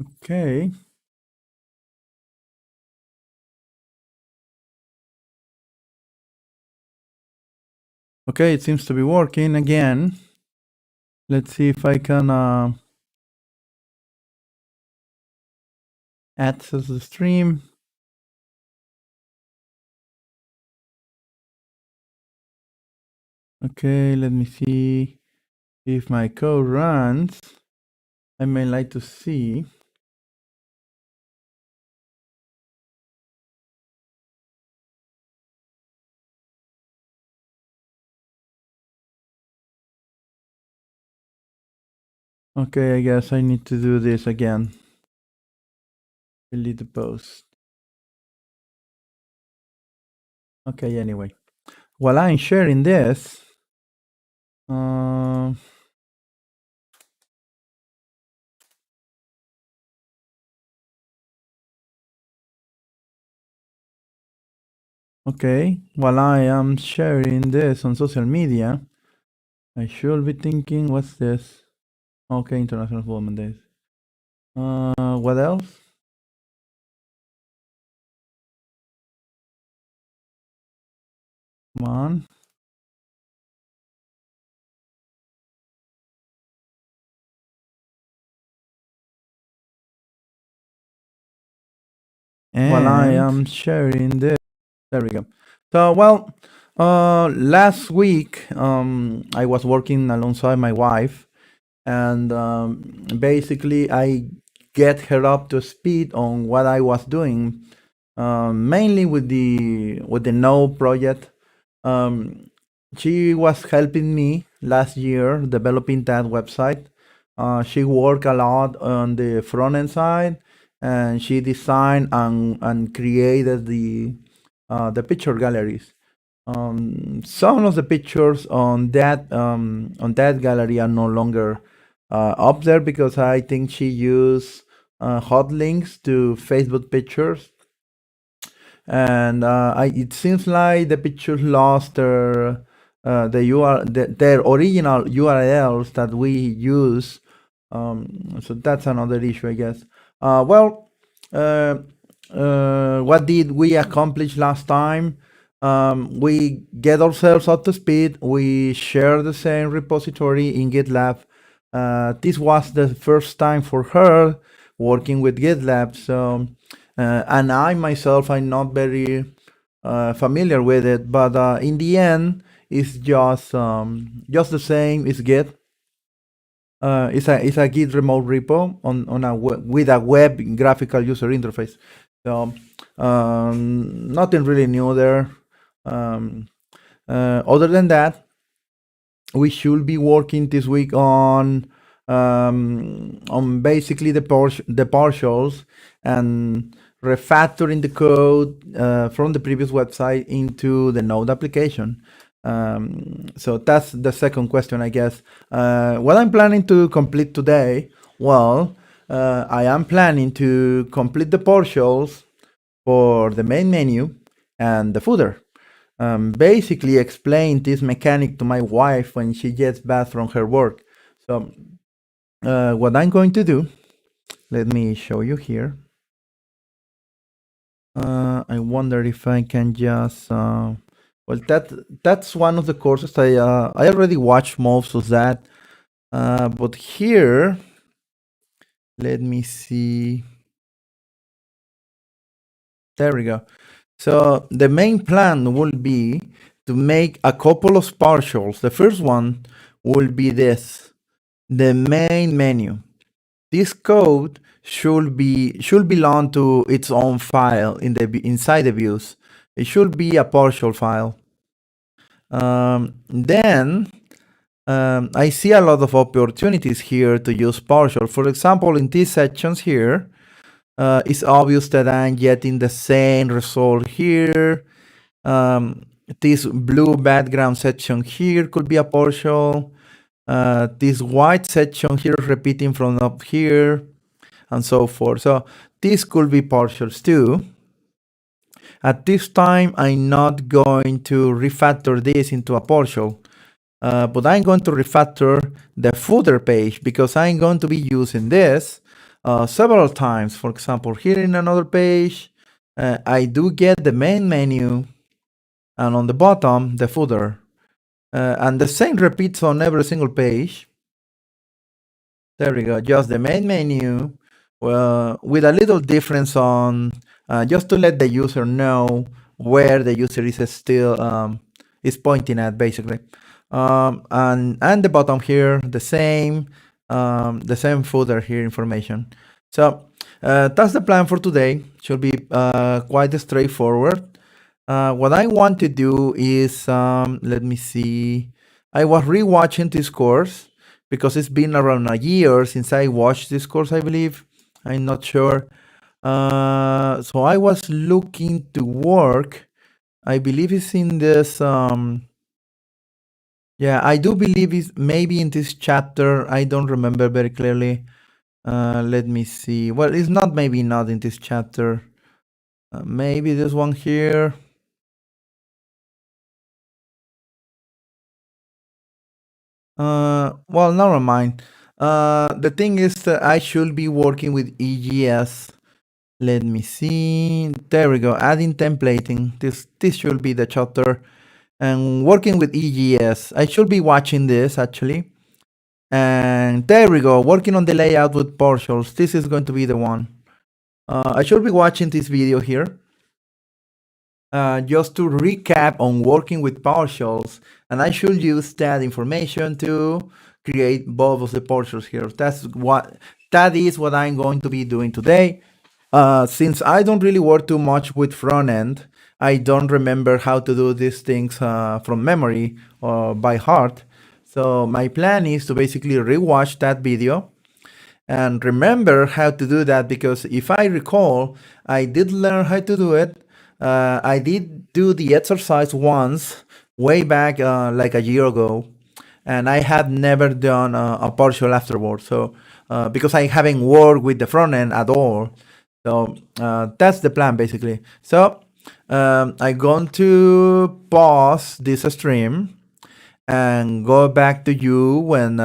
Okay. Okay, it seems to be working again. Let's see if I can access the stream. Okay, let me see if my code runs. I may like to see. Okay, I guess I need to do this again. Delete the post. Okay, anyway. While I'm sharing this, okay, while I am sharing this on social media, I should be thinking, what's this? Okay, International Women Days. What else? Come on. While I am sharing this, there we go. So, well, last week I was working alongside my wife, and basically I get her up to speed on what I was doing, mainly with the Node project. She was helping me last year developing that website. She worked a lot on the front end side, and she designed and created the picture galleries. Some of the pictures on that gallery are no longer up there because I think she used hot links to Facebook pictures, and it seems like the pictures lost their original URLs that we use. So that's another issue, I guess. What did we accomplish last time? We get ourselves up to speed. We share the same repository in GitLab. This was the first time for her working with GitLab, so and I myself, I'm not very familiar with it, but in the end, it's just the same. It's Git. It's a Git remote repo with a web graphical user interface. So nothing really new there. Other than that, we should be working this week on basically the partials and refactoring the code from the previous website into the Node application. So that's the second question, I guess. What I'm planning to complete today, well, I am planning to complete the partials for the main menu and the footer. Basically explain this mechanic to my wife when she gets back from her work. So what I'm going to do, let me show you here. I wonder if I can just, well, that's one of the courses I already watched most of that. But here, let me see. There we go. So the main plan will be to make a couple of partials. The first one will be this, the main menu. This code should belong to its own file inside the views. It should be a partial file. Then I see a lot of opportunities here to use partial. For example, in these sections here, it's obvious that I'm getting the same result here. This blue background section here could be a partial. This white section here repeating from up here, and so forth. So this could be partials too. At this time, I'm not going to refactor this into a partial, but I'm going to refactor the footer page because I'm going to be using this several times. For example, here in another page, I do get the main menu, and on the bottom, the footer. And the same repeats on every single page. There we go, just the main menu, with a little difference on, just to let the user know where the user is still is pointing at, basically. And the bottom here, the same footer here information. So that's the plan for today. Should be quite straightforward. What I want to do is, let me see. I was rewatching this course because it's been around a year since I watched this course, I believe. I'm not sure. So I was looking to work. I believe it's in this. Yeah, I do believe it's maybe in this chapter. I don't remember very clearly. Let me see. Well, it's not, maybe not in this chapter. Maybe this one here. Well, never mind. The thing is that I should be working with EGS. Let me see. There we go. Adding templating. This should be the chapter. And working with EGS. I should be watching this actually. And there we go. Working on the layout with partials. This is going to be the one. I should be watching this video here. Just to recap on working with partials, and I should use that information to create both of the partials here. That is what I'm going to be doing today. Since I don't really work too much with front end, I don't remember how to do these things from memory or by heart. So my plan is to basically rewatch that video and remember how to do that, because if I recall, I did learn how to do it. I did do the exercise once, way back like a year ago, and I had never done a partial afterward. So because I haven't worked with the front end at all. So that's the plan basically. So I'm going to pause this stream and go back to you when